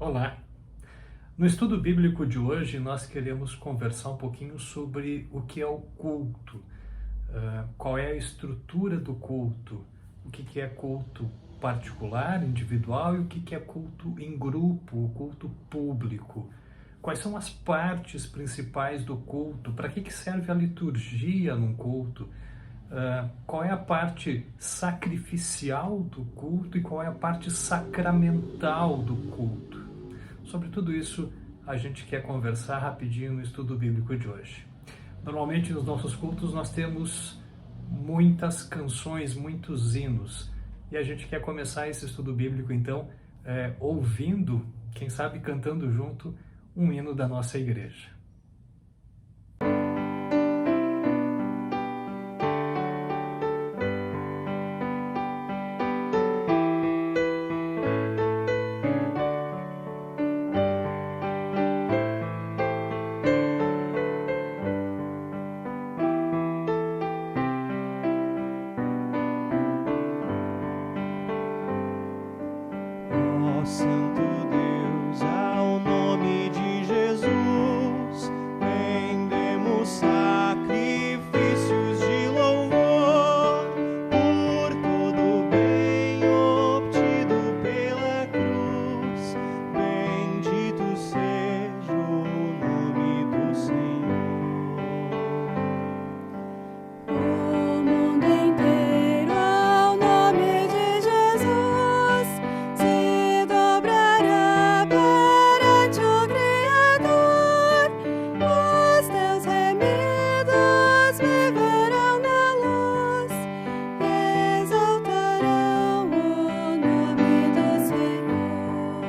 Olá! No estudo bíblico de hoje, nós queremos conversar um pouquinho sobre o que é o culto, qual é a estrutura do culto, o que é culto particular, individual e o que é culto em grupo, o culto público. Quais são as partes principais do culto? Para que serve a liturgia num culto? Qual é a parte sacrificial do culto e qual é a parte sacramental do culto? Sobre tudo isso, a gente quer conversar rapidinho no estudo bíblico de hoje. Normalmente, nos nossos cultos, nós temos muitas canções, muitos hinos. E a gente quer começar esse estudo bíblico, então, ouvindo, quem sabe cantando junto, um hino da nossa igreja. Ó Santo Deus, ao nome de Jesus, rendemos sacrifícios de louvor por todo o bem obtido pela cruz. Bendito seja o nome do Senhor. O mundo inteiro ao nome de Jesus se dobrará perante o Criador. Os teus remidos viverão na luz e exaltarão o nome do Senhor.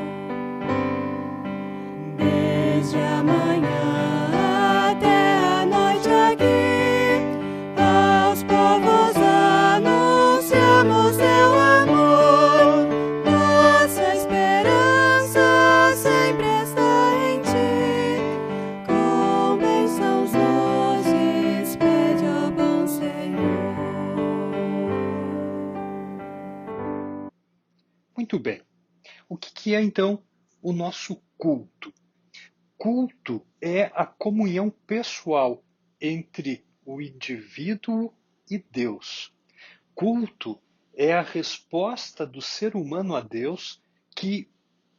Desde a manhã até a noite aqui, aos povos anunciamos teu amor. Nossa esperança sempre está em ti. Com bênçãos nos despede, ó bom Senhor. Muito bem. O que é, então, o nosso culto? Culto é a comunhão pessoal entre o indivíduo e Deus. Culto é a resposta do ser humano a Deus que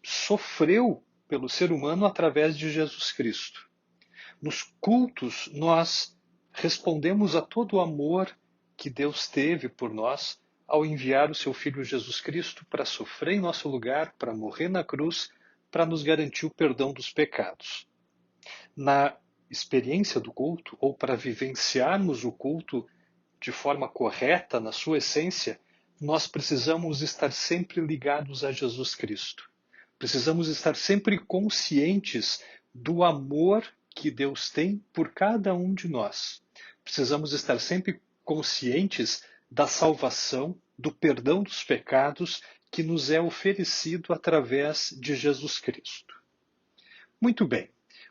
sofreu pelo ser humano através de Jesus Cristo. Nos cultos, nós respondemos a todo o amor que Deus teve por nós ao enviar o seu Filho Jesus Cristo para sofrer em nosso lugar, para morrer na cruz, para nos garantir o perdão dos pecados. Na experiência do culto, ou para vivenciarmos o culto de forma correta, na sua essência, nós precisamos estar sempre ligados a Jesus Cristo. Precisamos estar sempre conscientes do amor que Deus tem por cada um de nós. Precisamos estar sempre conscientes da salvação, do perdão dos pecados que nos é oferecido através de Jesus Cristo. Muito bem.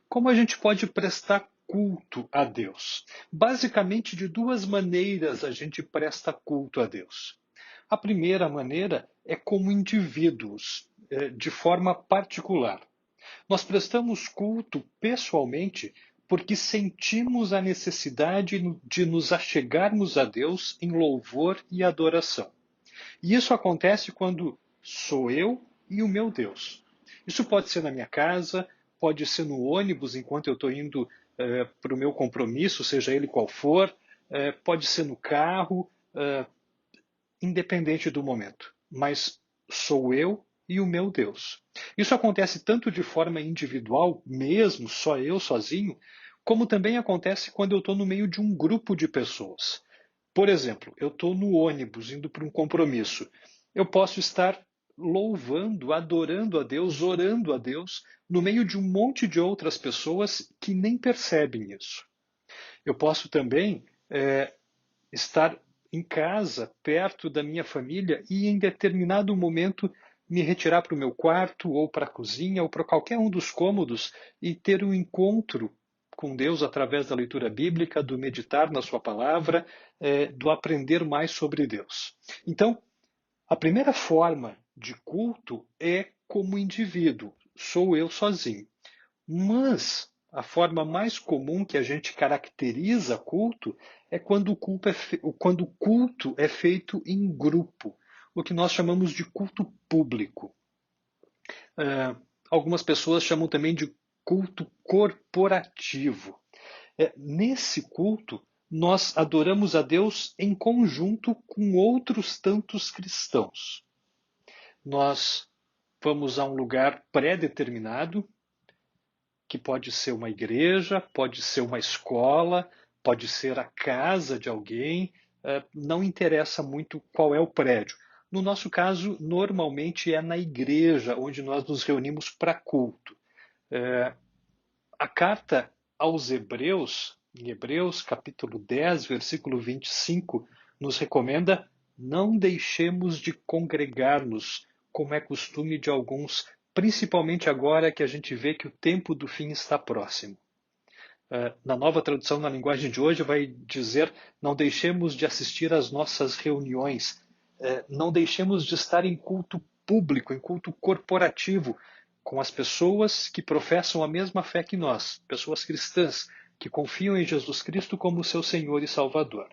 Como a gente pode prestar culto a Deus? Basicamente, de duas maneiras a gente presta culto a Deus. A primeira maneira é como indivíduos, de forma particular. Nós prestamos culto pessoalmente porque sentimos a necessidade de nos achegarmos a Deus em louvor e adoração. E isso acontece quando sou eu e o meu Deus. Isso pode ser na minha casa, pode ser no ônibus enquanto eu estou indo para o meu compromisso, seja ele qual for, pode ser no carro, independente do momento. Mas sou eu e o meu Deus. Isso acontece tanto de forma individual, mesmo só eu sozinho, como também acontece quando eu estou no meio de um grupo de pessoas. Por exemplo, eu estou no ônibus indo para um compromisso. Eu posso estar louvando, adorando a Deus, orando a Deus, no meio de um monte de outras pessoas que nem percebem isso. Eu posso também estar em casa, perto da minha família, e em determinado momento me retirar para o meu quarto, ou para a cozinha, ou para qualquer um dos cômodos, e ter um encontro com Deus através da leitura bíblica, do meditar na sua palavra, do aprender mais sobre Deus. Então, a primeira forma de culto é como indivíduo. sou eu sozinho. Mas a forma mais comum que a gente caracteriza culto é quando quando o culto é feito em grupo, o que nós chamamos de culto público. Algumas pessoas chamam também de culto corporativo. Nesse culto, nós adoramos a Deus em conjunto com outros tantos cristãos. Nós vamos a um lugar pré-determinado, que pode ser uma igreja, pode ser uma escola, pode ser a casa de alguém, não interessa muito qual é o prédio. No nosso caso, normalmente é na igreja, onde nós nos reunimos para culto. A carta aos Hebreus, em Hebreus capítulo 10, versículo 25, nos recomenda: não deixemos de congregar-nos, como é costume de alguns, principalmente agora que a gente vê que o tempo do fim está próximo. Na nova tradução, na linguagem de hoje, vai dizer: não deixemos de assistir às nossas reuniões, não deixemos de estar em culto público, em culto corporativo, com as pessoas que professam a mesma fé que nós, pessoas cristãs, que confiam em Jesus Cristo como seu Senhor e Salvador.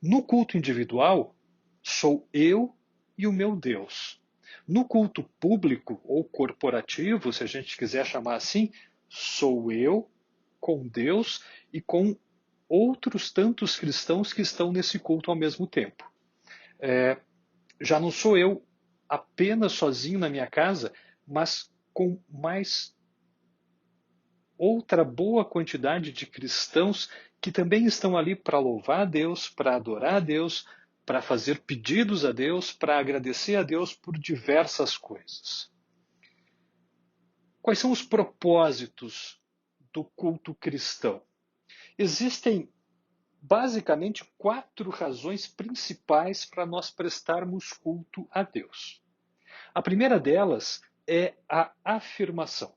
No culto individual, sou eu e o meu Deus. No culto público ou corporativo, se a gente quiser chamar assim, sou eu com Deus e com outros tantos cristãos que estão nesse culto ao mesmo tempo. Já não sou eu apenas sozinho na minha casa, mas com mais outra boa quantidade de cristãos que também estão ali para louvar a Deus, para adorar a Deus, para fazer pedidos a Deus, para agradecer a Deus por diversas coisas. Quais são os propósitos do culto cristão? Existem basicamente 4 razões principais para nós prestarmos culto a Deus. A primeira delas é a afirmação.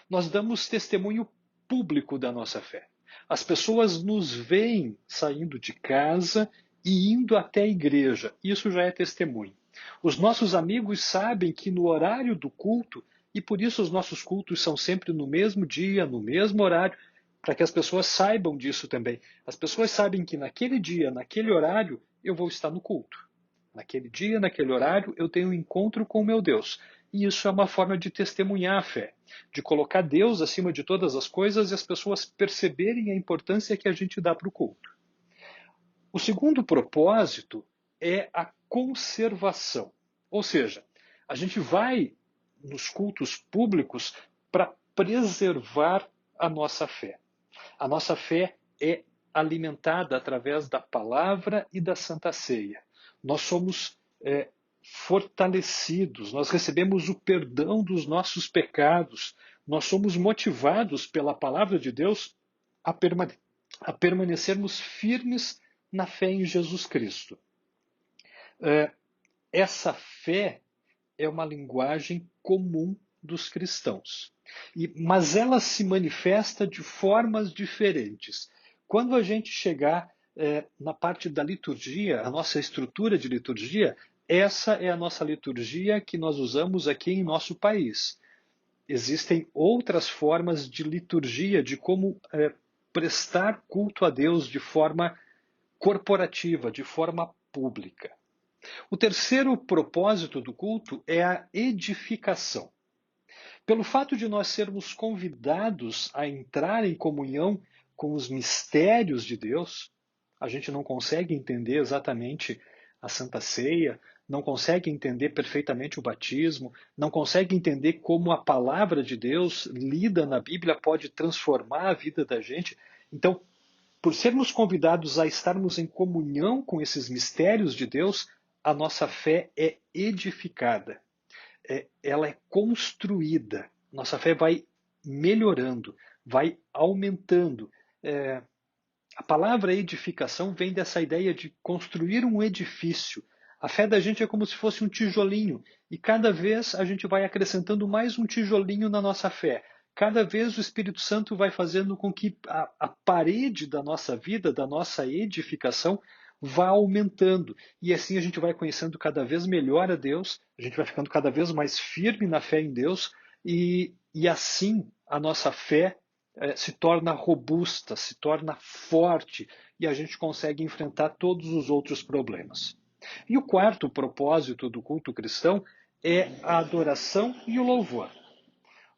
Nós damos testemunho público da nossa fé. As pessoas nos veem saindo de casa e indo até a igreja. Isso já é testemunho. Os nossos amigos sabem que no horário do culto, e por isso os nossos cultos são sempre no mesmo dia, no mesmo horário, para que as pessoas saibam disso também. As pessoas sabem que naquele dia, naquele horário, eu vou estar no culto. Naquele dia, naquele horário, eu tenho um encontro com o meu Deus. E isso é uma forma de testemunhar a fé, de colocar Deus acima de todas as coisas e as pessoas perceberem a importância que a gente dá para o culto. O segundo propósito é a conservação. Ou seja, a gente vai nos cultos públicos para preservar a nossa fé. A nossa fé é alimentada através da palavra e da Santa Ceia. Nós somos fortalecidos, nós recebemos o perdão dos nossos pecados, nós somos motivados pela palavra de Deus a permanecermos firmes na fé em Jesus Cristo. Essa fé é uma linguagem comum dos cristãos, mas ela se manifesta de formas diferentes. Quando a gente chegar na parte da liturgia, a nossa estrutura de liturgia, essa é a nossa liturgia que nós usamos aqui em nosso país. Existem outras formas de liturgia, de como prestar culto a Deus de forma corporativa, de forma pública. O terceiro propósito do culto é a edificação. Pelo fato de nós sermos convidados a entrar em comunhão com os mistérios de Deus, a gente não consegue entender exatamente a Santa Ceia, não consegue entender perfeitamente o batismo, não consegue entender como a palavra de Deus lida na Bíblia pode transformar a vida da gente. Então, por sermos convidados a estarmos em comunhão com esses mistérios de Deus, a nossa fé é edificada, ela é construída, nossa fé vai melhorando, vai aumentando. A palavra edificação vem dessa ideia de construir um edifício. A fé da gente é como se fosse um tijolinho, e cada vez a gente vai acrescentando mais um tijolinho na nossa fé. Cada vez o Espírito Santo vai fazendo com que a parede da nossa vida, da nossa edificação, vá aumentando. E assim a gente vai conhecendo cada vez melhor a Deus, a gente vai ficando cada vez mais firme na fé em Deus, e assim a nossa fé se torna robusta, se torna forte, e a gente consegue enfrentar todos os outros problemas. E o quarto propósito do culto cristão é a adoração e o louvor.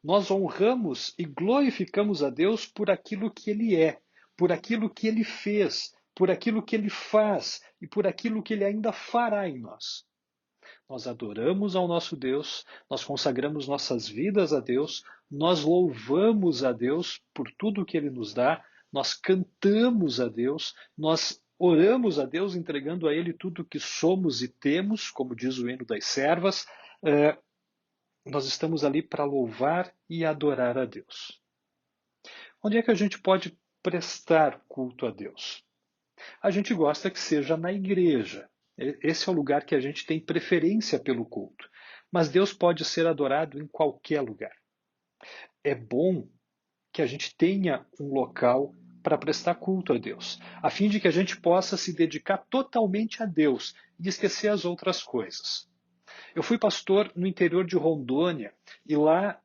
Nós honramos e glorificamos a Deus por aquilo que Ele é, por aquilo que Ele fez, por aquilo que Ele faz e por aquilo que Ele ainda fará em nós. Nós adoramos ao nosso Deus, nós consagramos nossas vidas a Deus, nós louvamos a Deus por tudo que Ele nos dá, nós cantamos a Deus, nós oramos a Deus entregando a Ele tudo que somos e temos, como diz o hino das servas. Nós estamos ali para louvar e adorar a Deus. Onde é que a gente pode prestar culto a Deus? A gente gosta que seja na igreja. Esse é o lugar que a gente tem preferência pelo culto. Mas Deus pode ser adorado em qualquer lugar. É bom que a gente tenha um local para prestar culto a Deus, a fim de que a gente possa se dedicar totalmente a Deus e esquecer as outras coisas. Eu fui pastor no interior de Rondônia e lá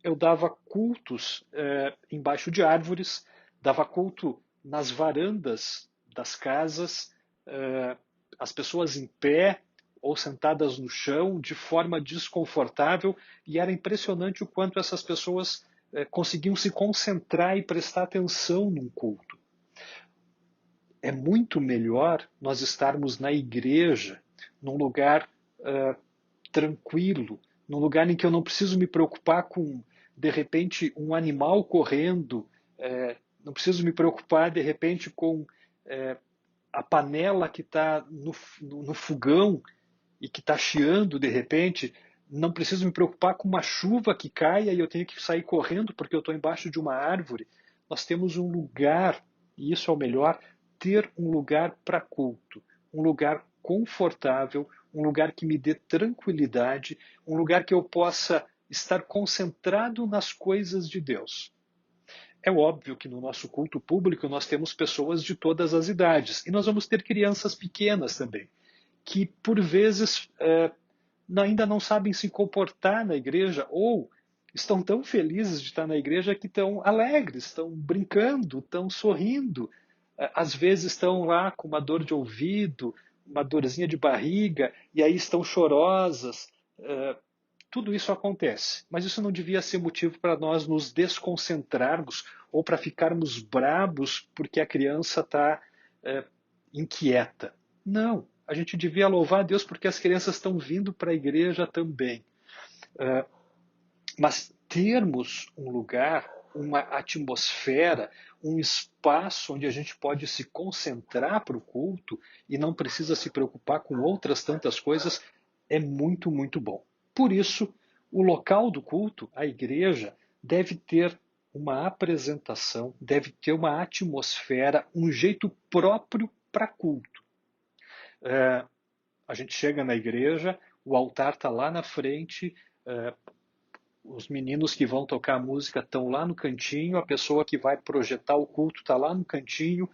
eu dava cultos embaixo de árvores, dava culto nas varandas das casas, as pessoas em pé ou sentadas no chão, de forma desconfortável, e era impressionante o quanto essas pessoas conseguiam se concentrar e prestar atenção num culto. É muito melhor nós estarmos na igreja, num lugar tranquilo, num lugar em que eu não preciso me preocupar com, de repente, um animal correndo, não preciso me preocupar, de repente, com a panela que está no fogão e que está chiando, de repente, não preciso me preocupar com uma chuva que caia e eu tenho que sair correndo porque eu estou embaixo de uma árvore. Nós temos um lugar, e isso é o melhor, ter um lugar para culto, um lugar confortável, um lugar que me dê tranquilidade, um lugar que eu possa estar concentrado nas coisas de Deus. É óbvio que no nosso culto público nós temos pessoas de todas as idades, e nós vamos ter crianças pequenas também, que por vezes ainda não sabem se comportar na igreja, ou estão tão felizes de estar na igreja que estão alegres, estão brincando, estão sorrindo, às vezes estão lá com uma dor de ouvido, uma dorzinha de barriga, e aí estão chorosas. Tudo isso acontece, mas isso não devia ser motivo para nós nos desconcentrarmos ou para ficarmos brabos porque a criança está inquieta. Não, a gente devia louvar a Deus porque as crianças estão vindo para a igreja também. Mas termos um lugar, uma atmosfera, um espaço onde a gente pode se concentrar para o culto e não precisa se preocupar com outras tantas coisas, é muito, muito bom. Por isso, o local do culto, a igreja, deve ter uma apresentação, deve ter uma atmosfera, um jeito próprio para culto. A gente chega na igreja, o altar está lá na frente, os meninos que vão tocar a música estão lá no cantinho, a pessoa que vai projetar o culto está lá no cantinho,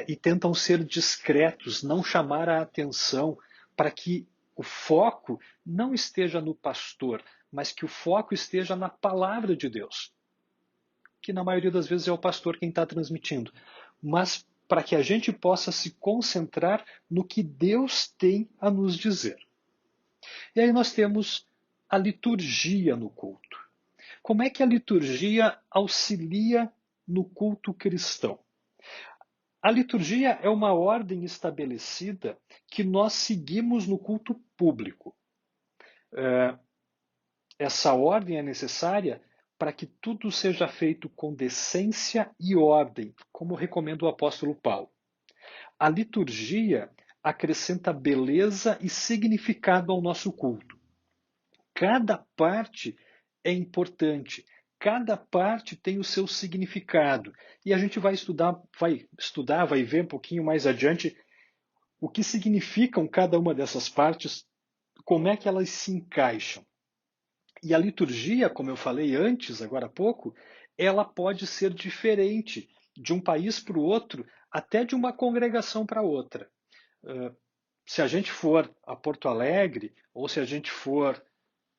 e tentam ser discretos, não chamar a atenção, para que o foco não esteja no pastor, mas que o foco esteja na palavra de Deus, que na maioria das vezes é o pastor quem está transmitindo, mas para que a gente possa se concentrar no que Deus tem a nos dizer. E aí nós temos a liturgia no culto. Como é que a liturgia auxilia no culto cristão? A liturgia é uma ordem estabelecida que nós seguimos no culto público. Essa ordem é necessária para que tudo seja feito com decência e ordem, como recomenda o apóstolo Paulo. A liturgia acrescenta beleza e significado ao nosso culto. Cada parte é importante, cada parte tem o seu significado. E a gente vai ver um pouquinho mais adiante o que significam cada uma dessas partes, como é que elas se encaixam. E a liturgia, como eu falei antes, agora há pouco, ela pode ser diferente de um país para o outro, até de uma congregação para outra. Se a gente for a Porto Alegre, ou se a gente for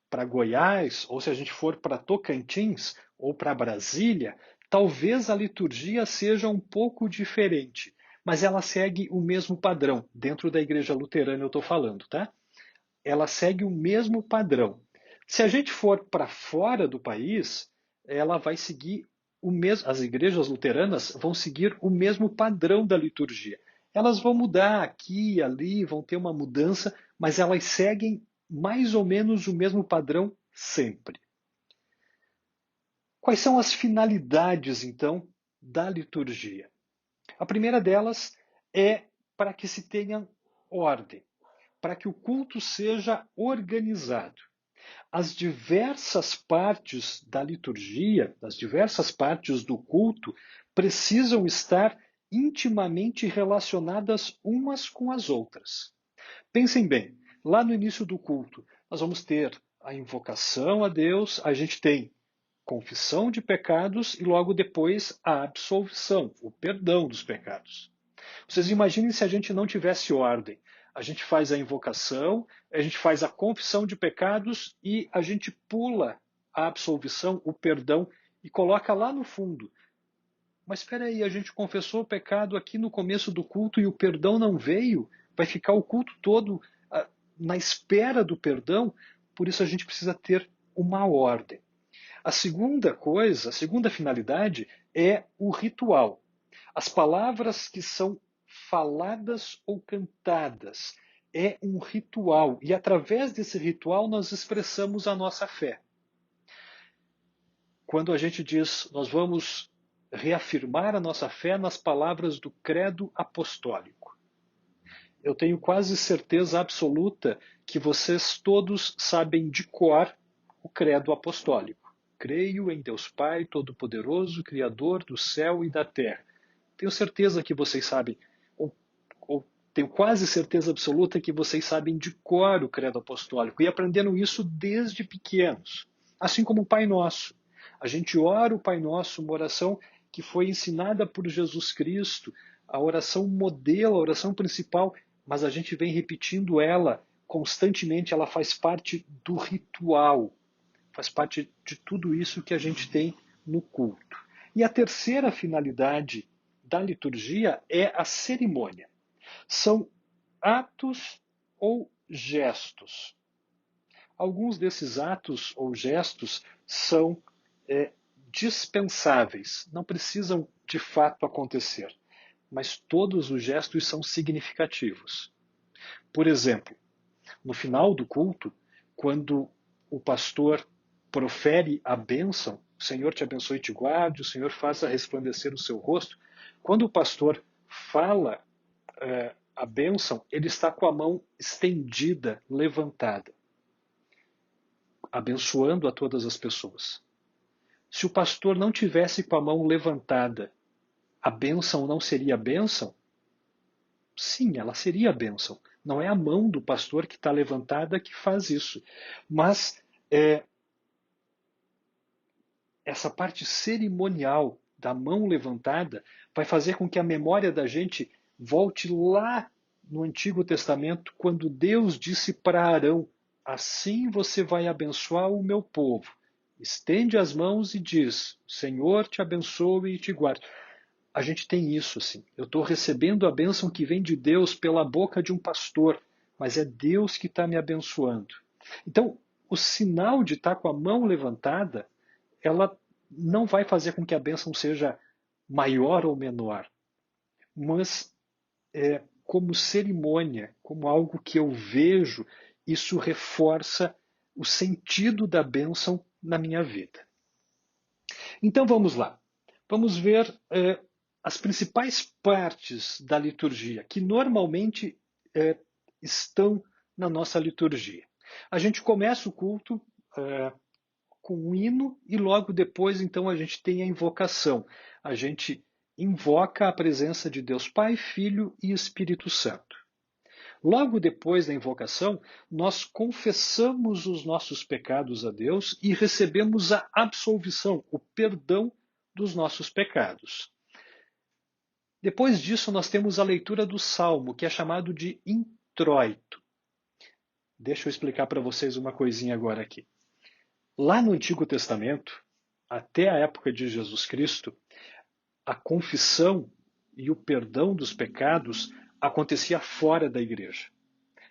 para Goiás, ou se a gente for para Tocantins, ou para Brasília, talvez a liturgia seja um pouco diferente, mas ela segue o mesmo padrão. Dentro da igreja luterana eu estou falando, tá? Ela segue o mesmo padrão. Se a gente for para fora do país, ela vai seguir o mesmo. As igrejas luteranas vão seguir o mesmo padrão da liturgia. Elas vão mudar aqui e ali, vão ter uma mudança, mas elas seguem mais ou menos o mesmo padrão sempre. Quais são as finalidades, então, da liturgia? A primeira delas é para que se tenha ordem, para que o culto seja organizado. As diversas partes da liturgia, as diversas partes do culto, precisam estar intimamente relacionadas umas com as outras. Pensem bem, lá no início do culto, nós vamos ter a invocação a Deus, a gente tem confissão de pecados e logo depois a absolvição, o perdão dos pecados. Vocês imaginem se a gente não tivesse ordem. A gente faz a invocação, a gente faz a confissão de pecados e a gente pula a absolvição, o perdão e coloca lá no fundo. Mas espera aí, a gente confessou o pecado aqui no começo do culto e o perdão não veio? Vai ficar o culto todo na espera do perdão? Por isso a gente precisa ter uma ordem. A segunda coisa, a segunda finalidade é o ritual. As palavras que são faladas ou cantadas é um ritual e através desse ritual nós expressamos a nossa fé. Quando a gente diz, nós vamos reafirmar a nossa fé nas palavras do credo apostólico. Eu tenho quase certeza absoluta que vocês todos sabem de cor o credo apostólico. Creio em Deus Pai Todo-Poderoso, Criador do céu e da terra. Tenho certeza que vocês sabem, ou tenho quase certeza absoluta que vocês sabem de cor o credo apostólico e aprenderam isso desde pequenos. Assim como o Pai Nosso. A gente ora o Pai Nosso, uma oração que foi ensinada por Jesus Cristo, a oração modelo, a oração principal, mas a gente vem repetindo ela constantemente, ela faz parte do ritual. Faz parte de tudo isso que a gente tem no culto. E a terceira finalidade da liturgia é a cerimônia. São atos ou gestos. Alguns desses atos ou gestos são dispensáveis, não precisam de fato acontecer, mas todos os gestos são significativos. Por exemplo, no final do culto, quando o pastor profere a bênção, o Senhor te abençoe e te guarde, o Senhor faça resplandecer o seu rosto. Quando o pastor fala a bênção, ele está com a mão estendida, levantada, abençoando a todas as pessoas. Se o pastor não tivesse com a mão levantada, a bênção não seria bênção? Sim, ela seria bênção. Não é a mão do pastor que está levantada que faz isso. Mas essa parte cerimonial da mão levantada vai fazer com que a memória da gente volte lá no Antigo Testamento, quando Deus disse para Arão, assim você vai abençoar o meu povo. Estende as mãos e diz, Senhor te abençoe e te guarde. A gente tem isso, assim. Eu estou recebendo a bênção que vem de Deus pela boca de um pastor, mas é Deus que está me abençoando. Então, o sinal de estar com a mão levantada, ela não vai fazer com que a bênção seja maior ou menor, mas como cerimônia, como algo que eu vejo, isso reforça o sentido da bênção na minha vida. Então vamos lá. Vamos ver as principais partes da liturgia, que normalmente estão na nossa liturgia. A gente começa o culto com um hino e logo depois, então, a gente tem a invocação. A gente invoca a presença de Deus Pai, Filho e Espírito Santo. Logo depois da invocação, nós confessamos os nossos pecados a Deus e recebemos a absolvição, o perdão dos nossos pecados. Depois disso, nós temos a leitura do Salmo, que é chamado de introito. Deixa eu explicar para vocês uma coisinha agora aqui. Lá no Antigo Testamento, até a época de Jesus Cristo, a confissão e o perdão dos pecados acontecia fora da igreja.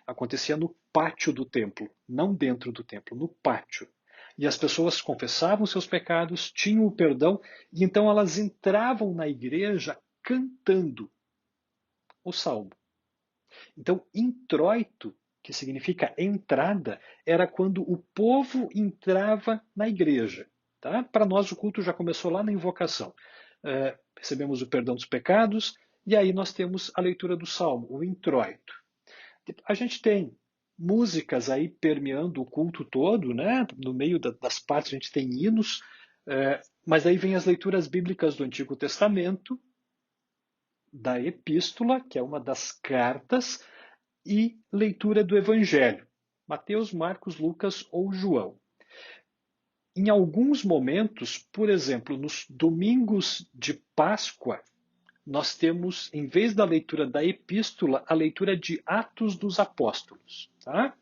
Acontecia no pátio do templo, não dentro do templo, no pátio. E as pessoas confessavam seus pecados, tinham o perdão, e então elas entravam na igreja cantando o salmo. Então, introito, que significa entrada, era quando o povo entrava na igreja. Tá? Para nós, o culto já começou lá na invocação. Recebemos o perdão dos pecados, e aí nós temos a leitura do salmo, o introito. A gente tem músicas aí permeando o culto todo, né? No meio das partes a gente tem hinos, mas aí vem as leituras bíblicas do Antigo Testamento, da Epístola, que é uma das cartas, e leitura do Evangelho, Mateus, Marcos, Lucas ou João. Em alguns momentos, por exemplo, nos domingos de Páscoa, nós temos, em vez da leitura da Epístola, a leitura de Atos dos Apóstolos. Tá?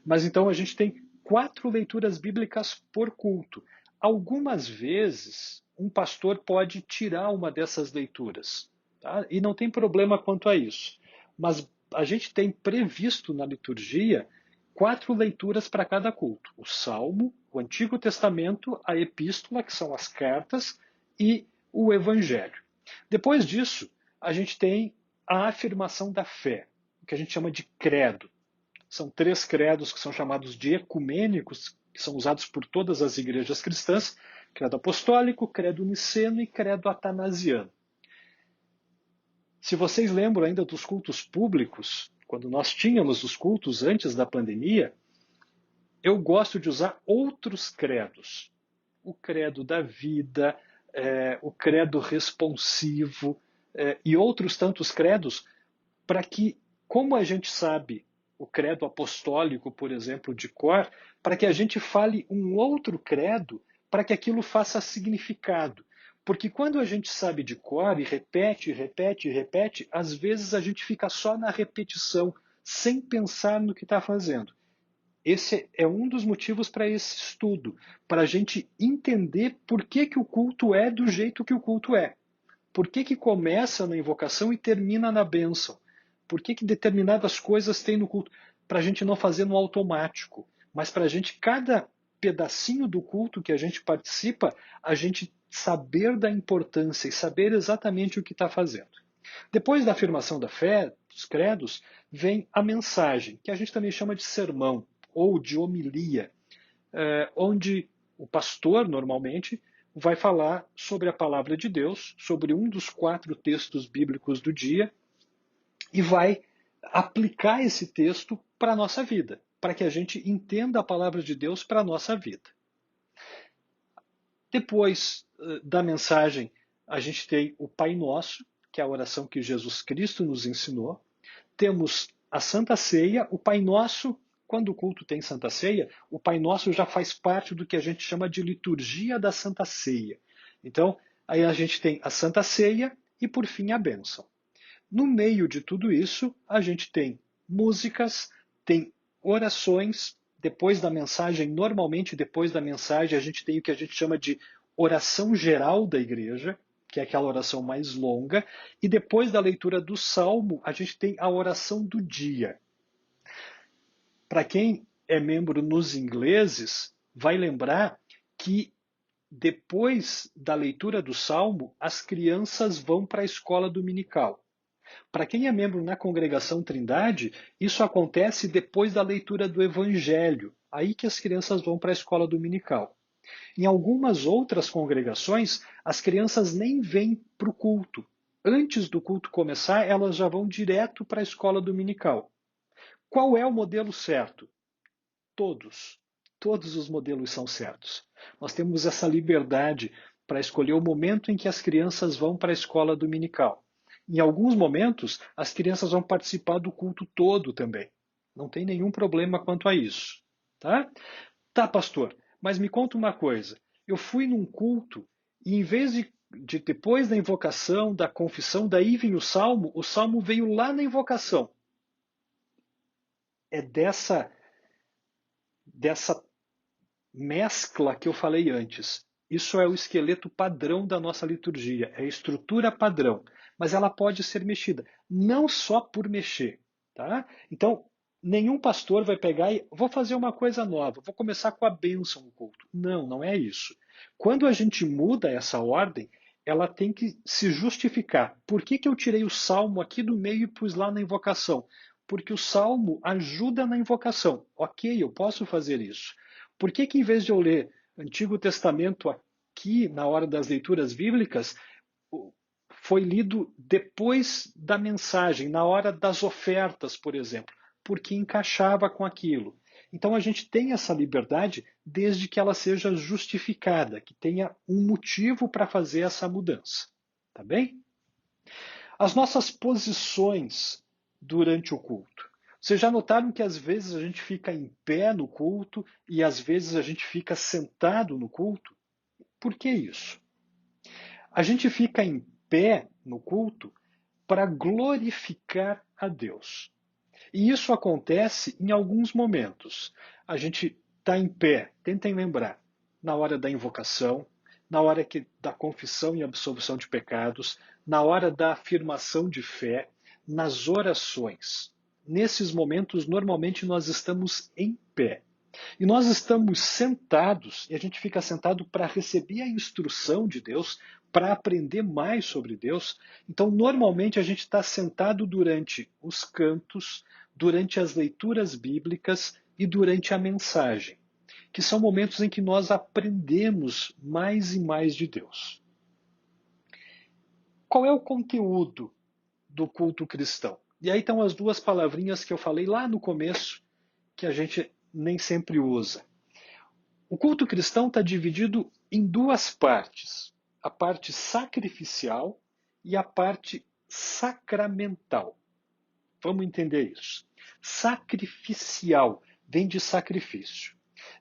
Mas então a gente tem 4 leituras bíblicas por culto. Algumas vezes, um pastor pode tirar uma dessas leituras. Tá? E não tem problema quanto a isso. Mas a gente tem previsto na liturgia 4 leituras para cada culto. O Salmo, o Antigo Testamento, a Epístola, que são as cartas, e o Evangelho. Depois disso, a gente tem a afirmação da fé, o que a gente chama de credo. São 3 credos que são chamados de ecumênicos, que são usados por todas as igrejas cristãs: credo apostólico, credo niceno e credo atanasiano. Se vocês lembram ainda dos cultos públicos, quando nós tínhamos os cultos antes da pandemia, eu gosto de usar outros credos. O credo da vida, o credo responsivo e outros tantos credos, para que, como a gente sabe o credo apostólico, por exemplo, de cor, para que a gente fale um outro credo, para que aquilo faça significado. Porque quando a gente sabe de cor e repete, repete, repete, às vezes a gente fica só na repetição, sem pensar no que está fazendo. Esse é um dos motivos para esse estudo, para a gente entender por que o culto é do jeito que o culto é. Por que começa na invocação e termina na bênção? Por que determinadas coisas tem no culto? Para a gente não fazer no automático, mas para a gente, cada pedacinho do culto que a gente participa, a gente saber da importância e saber exatamente o que está fazendo. Depois da afirmação da fé, dos credos, vem a mensagem, que a gente também chama de sermão ou de homilia, onde o pastor, normalmente, vai falar sobre a palavra de Deus, sobre um dos 4 textos bíblicos do dia, e vai aplicar esse texto para a nossa vida, para que a gente entenda a palavra de Deus para a nossa vida. Depois da mensagem, a gente tem o Pai Nosso, que é a oração que Jesus Cristo nos ensinou. Temos a Santa Ceia. O Pai Nosso, quando o culto tem Santa Ceia, o Pai Nosso já faz parte do que a gente chama de liturgia da Santa Ceia. Então, aí a gente tem a Santa Ceia e, por fim, a bênção. No meio de tudo isso, a gente tem músicas, tem orações. Depois da mensagem, normalmente depois da mensagem, a gente tem o que a gente chama de oração geral da igreja, que é aquela oração mais longa. E depois da leitura do Salmo, a gente tem a oração do dia. Para quem é membro nos ingleses, vai lembrar que depois da leitura do Salmo, as crianças vão para a escola dominical. Para quem é membro na Congregação Trindade, isso acontece depois da leitura do Evangelho, aí que as crianças vão para a escola dominical. Em algumas outras congregações, as crianças nem vêm para o culto. Antes do culto começar, elas já vão direto para a escola dominical. Qual é o modelo certo? Todos. Todos os modelos são certos. Nós temos essa liberdade para escolher o momento em que as crianças vão para a escola dominical. Em alguns momentos, as crianças vão participar do culto todo também. Não tem nenhum problema quanto a isso. Tá, pastor, mas me conta uma coisa. Eu fui num culto e, em vez de depois da invocação, da confissão, daí vem o salmo veio lá na invocação. É dessa mescla que eu falei antes. Isso é o esqueleto padrão da nossa liturgia, é a estrutura padrão, mas ela pode ser mexida, não só por mexer, tá? Então, nenhum pastor vai pegar e vou fazer uma coisa nova, vou começar com a bênção no culto. Não, não é isso. Quando a gente muda essa ordem, ela tem que se justificar. Por que eu tirei o salmo aqui do meio e pus lá na invocação? Porque o salmo ajuda na invocação. Ok, eu posso fazer isso. Por que em vez de eu ler Antigo Testamento aqui na hora das leituras bíblicas, foi lido depois da mensagem, na hora das ofertas, por exemplo? Porque encaixava com aquilo. Então a gente tem essa liberdade desde que ela seja justificada, que tenha um motivo para fazer essa mudança. Tá bem? As nossas posições durante o culto. Vocês já notaram que às vezes a gente fica em pé no culto e às vezes a gente fica sentado no culto? Por que isso? A gente fica em pé no culto para glorificar a Deus. E isso acontece em alguns momentos. A gente está em pé, tentem lembrar, na hora da invocação, na hora da confissão e absolvição de pecados, na hora da afirmação de fé, nas orações. Nesses momentos, normalmente, nós estamos em pé. E nós estamos sentados, e a gente fica sentado para receber a instrução de Deus, para aprender mais sobre Deus. Então, normalmente, a gente está sentado durante os cantos, durante as leituras bíblicas e durante a mensagem, que são momentos em que nós aprendemos mais e mais de Deus. Qual é o conteúdo do culto cristão? E aí estão as duas palavrinhas que eu falei lá no começo, que a gente nem sempre usa. O culto cristão está dividido em duas partes: a parte sacrificial e a parte sacramental. Vamos entender isso. Sacrificial vem de sacrifício.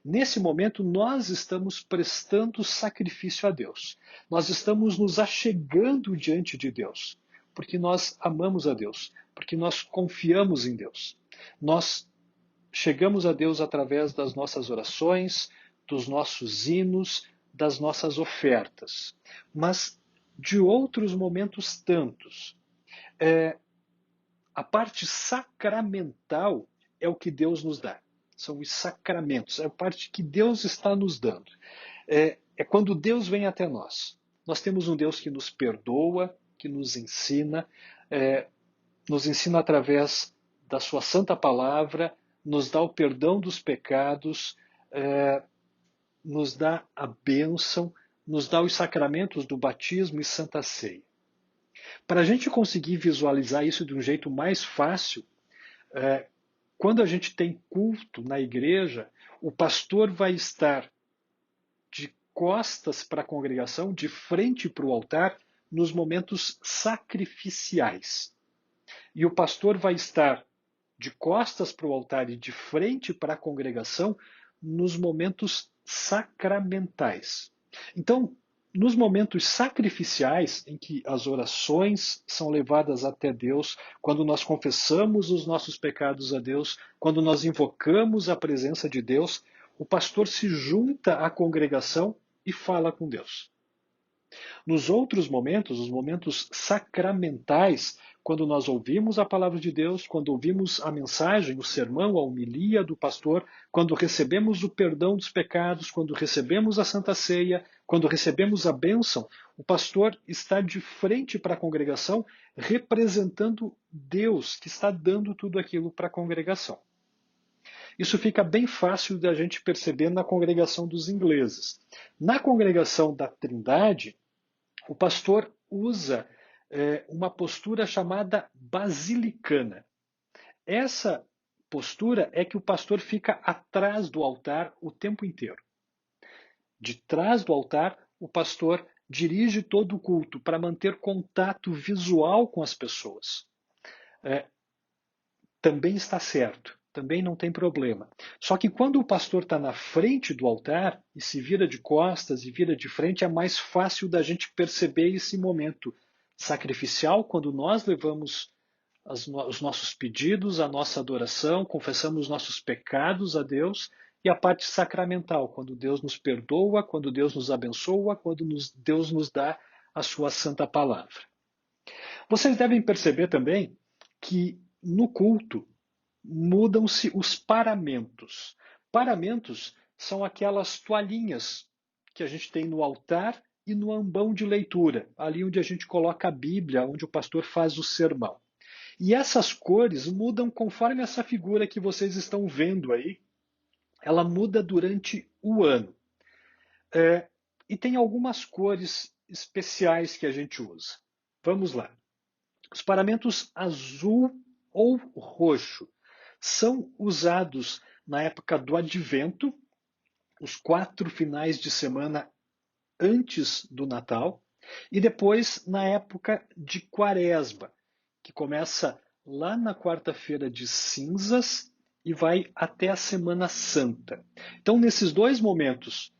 Nesse momento, nós estamos prestando sacrifício a Deus. Nós estamos nos achegando diante de Deus, porque nós amamos a Deus, porque nós confiamos em Deus. Nós chegamos a Deus através das nossas orações, dos nossos hinos, das nossas ofertas. Mas de outros momentos tantos. A parte sacramental é o que Deus nos dá. São os sacramentos, é a parte que Deus está nos dando. É quando Deus vem até nós. Nós temos um Deus que nos perdoa, que nos ensina através da sua santa palavra, nos dá o perdão dos pecados, nos dá a bênção, nos dá os sacramentos do batismo e santa ceia. Para a gente conseguir visualizar isso de um jeito mais fácil, quando a gente tem culto na igreja, o pastor vai estar de costas para a congregação, de frente para o altar, nos momentos sacrificiais. E o pastor vai estar de costas para o altar e de frente para a congregação nos momentos sacramentais. Então, nos momentos sacrificiais, em que as orações são levadas até Deus, quando nós confessamos os nossos pecados a Deus, quando nós invocamos a presença de Deus, o pastor se junta à congregação e fala com Deus. Nos outros momentos, os momentos sacramentais, quando nós ouvimos a palavra de Deus, quando ouvimos a mensagem, o sermão, a homilia do pastor, quando recebemos o perdão dos pecados, quando recebemos a Santa Ceia, quando recebemos a bênção, o pastor está de frente para a congregação, representando Deus, que está dando tudo aquilo para a congregação. Isso fica bem fácil da gente perceber na congregação dos ingleses. Na congregação da Trindade, o pastor usa uma postura chamada basilicana. Essa postura é que o pastor fica atrás do altar o tempo inteiro. De trás do altar, o pastor dirige todo o culto para manter contato visual com as pessoas. Também está certo. também não tem problema. Só que quando o pastor está na frente do altar e se vira de costas e vira de frente, é mais fácil da gente perceber esse momento sacrificial, quando nós levamos os nossos pedidos, a nossa adoração, confessamos os nossos pecados a Deus, e a parte sacramental, quando Deus nos perdoa, quando Deus nos abençoa, quando Deus nos dá a sua santa palavra. Vocês devem perceber também que no culto mudam-se os paramentos. Paramentos são aquelas toalhinhas que a gente tem no altar e no ambão de leitura, ali onde a gente coloca a Bíblia, onde o pastor faz o sermão. E essas cores mudam conforme essa figura que vocês estão vendo aí. Ela muda durante o ano. E tem algumas cores especiais que a gente usa. Vamos lá. Os paramentos azul ou roxo são usados na época do Advento, os 4 finais de semana antes do Natal, e depois na época de Quaresma, que começa lá na quarta-feira de cinzas e vai até a Semana Santa. Então, nesses 2 momentos,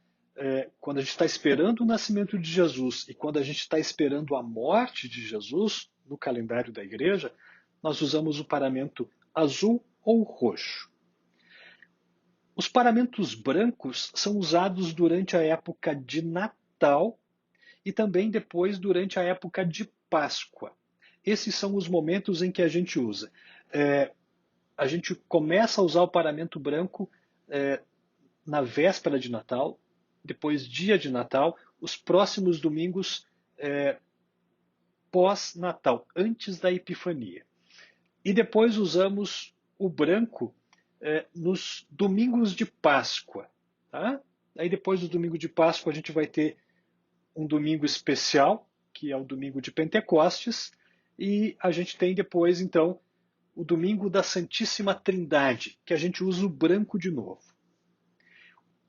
quando a gente está esperando o nascimento de Jesus e quando a gente está esperando a morte de Jesus, no calendário da igreja, nós usamos o paramento azul ou roxo. Os paramentos brancos são usados durante a época de Natal e também depois durante a época de Páscoa. Esses são os momentos em que a gente usa. A gente começa a usar o paramento branco na véspera de Natal, depois dia de Natal, os próximos domingos pós-Natal, antes da Epifania. E depois usamos o branco nos domingos de Páscoa. Tá? Aí depois do domingo de Páscoa a gente vai ter um domingo especial, que é o domingo de Pentecostes, e a gente tem depois, então, o domingo da Santíssima Trindade, que a gente usa o branco de novo.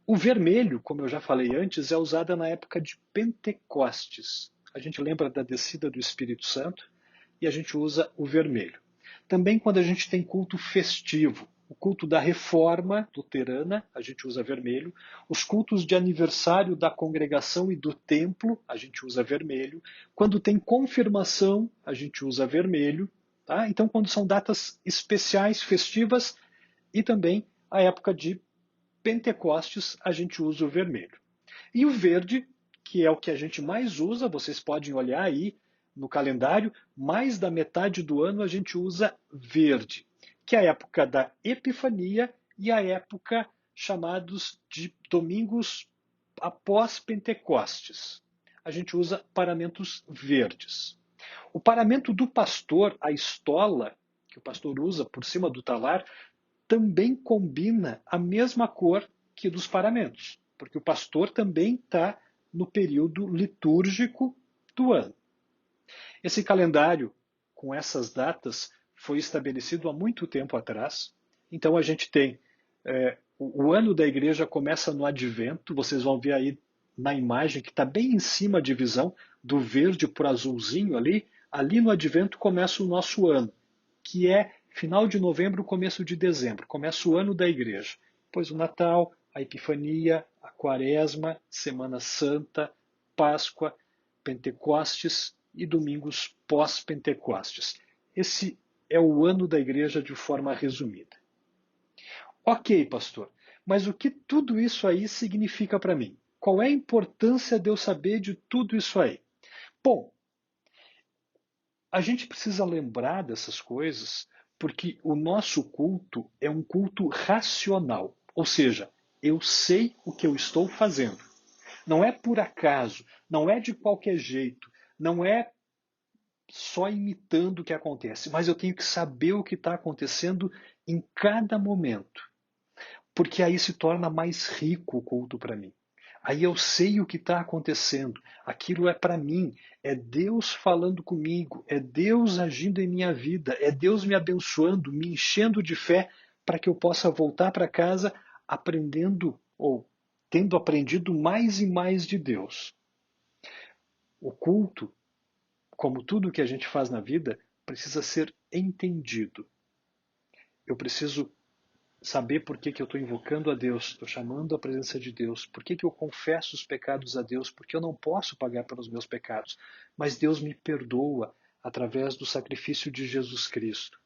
O vermelho, como eu já falei antes, é usado na época de Pentecostes. A gente lembra da descida do Espírito Santo e a gente usa o vermelho. Também quando a gente tem culto festivo, o culto da Reforma Luterana, a gente usa vermelho. Os cultos de aniversário da congregação e do templo, a gente usa vermelho. Quando tem confirmação, a gente usa vermelho. Tá? Então, quando são datas especiais, festivas, e também a época de Pentecostes, a gente usa o vermelho. E o verde, que é o que a gente mais usa, vocês podem olhar aí no calendário, mais da metade do ano a gente usa verde, que é a época da Epifania e a época chamados de domingos após Pentecostes. A gente usa paramentos verdes. O paramento do pastor, a estola, que o pastor usa por cima do talar, também combina a mesma cor que dos paramentos, porque o pastor também está no período litúrgico do ano. Esse calendário, com essas datas, foi estabelecido há muito tempo atrás. Então a gente tem, o ano da igreja começa no Advento, vocês vão ver aí na imagem que está bem em cima a divisão do verde para o azulzinho ali. Ali no Advento começa o nosso ano, que é final de novembro, começo de dezembro. Começa o ano da igreja. Depois o Natal, a Epifania, a Quaresma, Semana Santa, Páscoa, Pentecostes e domingos pós-Pentecostes. Esse é o ano da igreja de forma resumida. Ok, pastor, mas o que tudo isso aí significa para mim? Qual é a importância de eu saber de tudo isso aí? Bom, a gente precisa lembrar dessas coisas porque o nosso culto é um culto racional. Ou seja, eu sei o que eu estou fazendo. Não é por acaso, não é de qualquer jeito, não é só imitando o que acontece, mas eu tenho que saber o que está acontecendo em cada momento. Porque aí se torna mais rico o culto para mim. Aí eu sei o que está acontecendo. Aquilo é para mim. É Deus falando comigo. É Deus agindo em minha vida. É Deus me abençoando, me enchendo de fé para que eu possa voltar para casa aprendendo ou tendo aprendido mais e mais de Deus. O culto, como tudo que a gente faz na vida, precisa ser entendido. Eu preciso saber por que eu estou invocando a Deus, estou chamando a presença de Deus, por que eu confesso os pecados a Deus, porque eu não posso pagar pelos meus pecados, mas Deus me perdoa através do sacrifício de Jesus Cristo.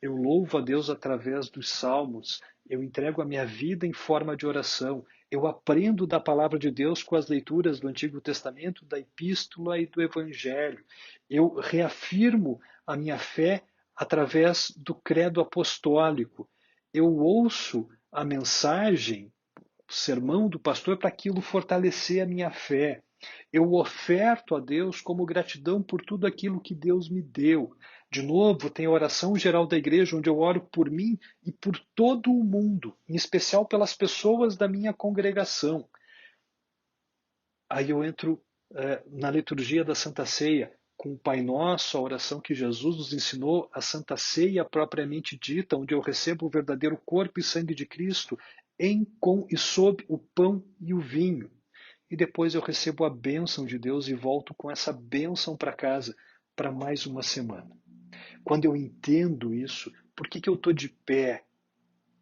Eu louvo a Deus através dos salmos, eu entrego a minha vida em forma de oração, eu aprendo da palavra de Deus com as leituras do Antigo Testamento, da Epístola e do Evangelho. Eu reafirmo a minha fé através do credo apostólico. Eu ouço a mensagem, o sermão do pastor para aquilo fortalecer a minha fé. Eu oferto a Deus como gratidão por tudo aquilo que Deus me deu. De novo, tem a oração geral da igreja, onde eu oro por mim e por todo o mundo, em especial pelas pessoas da minha congregação. Aí eu entro na liturgia da Santa Ceia, com o Pai Nosso, a oração que Jesus nos ensinou, a Santa Ceia propriamente dita, onde eu recebo o verdadeiro corpo e sangue de Cristo em, com e sob o pão e o vinho. E depois eu recebo a bênção de Deus e volto com essa bênção para casa para mais uma semana. Quando eu entendo isso, por que eu estou de pé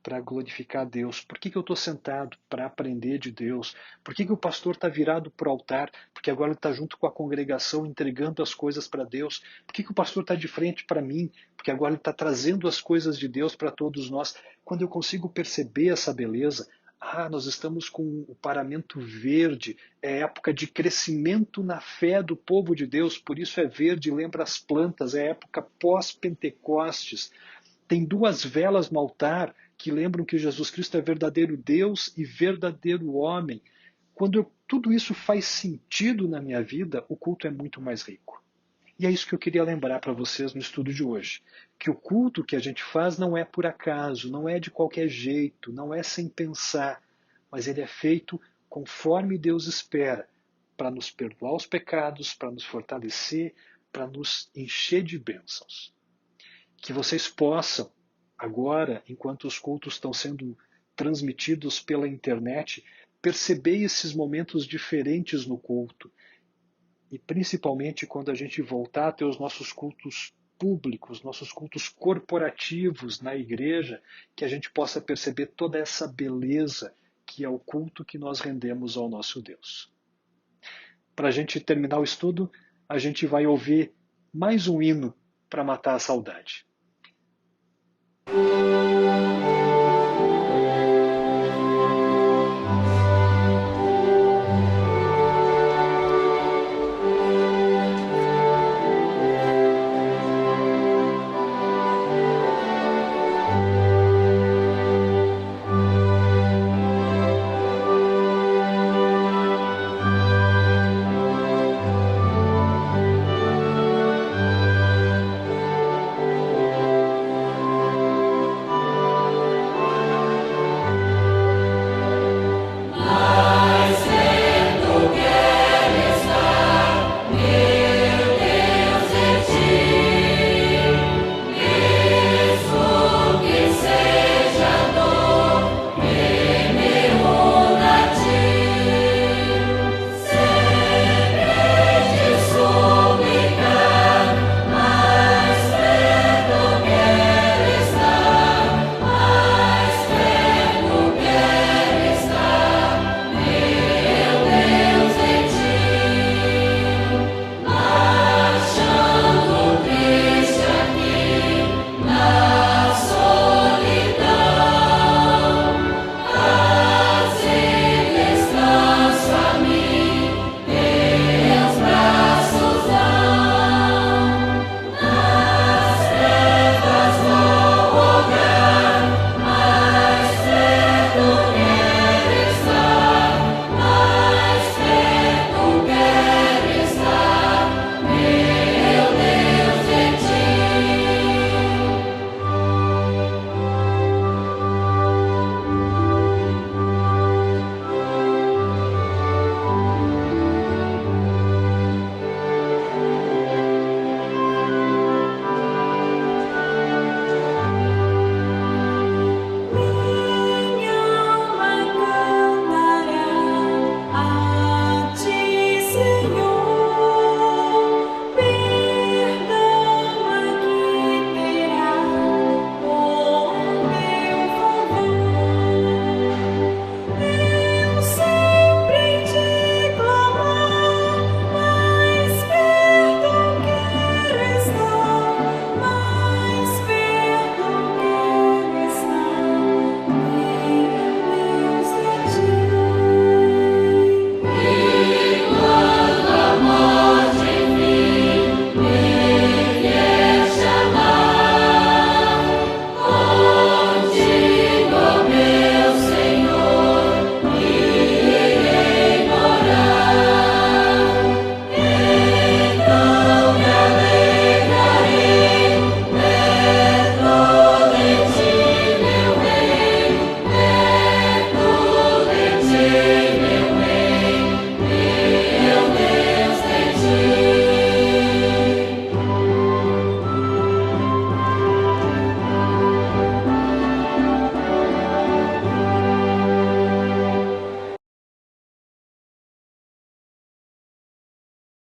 para glorificar a Deus? Por que eu estou sentado para aprender de Deus? Por que o pastor está virado para o altar? Porque agora ele está junto com a congregação entregando as coisas para Deus. Por que o pastor está de frente para mim? Porque agora ele está trazendo as coisas de Deus para todos nós. Quando eu consigo perceber essa beleza, nós estamos com o paramento verde, é época de crescimento na fé do povo de Deus, por isso é verde, lembra as plantas, é época pós-Pentecostes. Tem 2 velas no altar que lembram que Jesus Cristo é verdadeiro Deus e verdadeiro homem. Quando tudo isso faz sentido na minha vida, o culto é muito mais rico. E é isso que eu queria lembrar para vocês no estudo de hoje. Que o culto que a gente faz não é por acaso, não é de qualquer jeito, não é sem pensar, mas ele é feito conforme Deus espera, para nos perdoar os pecados, para nos fortalecer, para nos encher de bênçãos. Que vocês possam, agora, enquanto os cultos estão sendo transmitidos pela internet, perceber esses momentos diferentes no culto. E principalmente quando a gente voltar a ter os nossos cultos públicos, nossos cultos corporativos na igreja, que a gente possa perceber toda essa beleza que é o culto que nós rendemos ao nosso Deus. Para a gente terminar o estudo, a gente vai ouvir mais um hino para matar a saudade.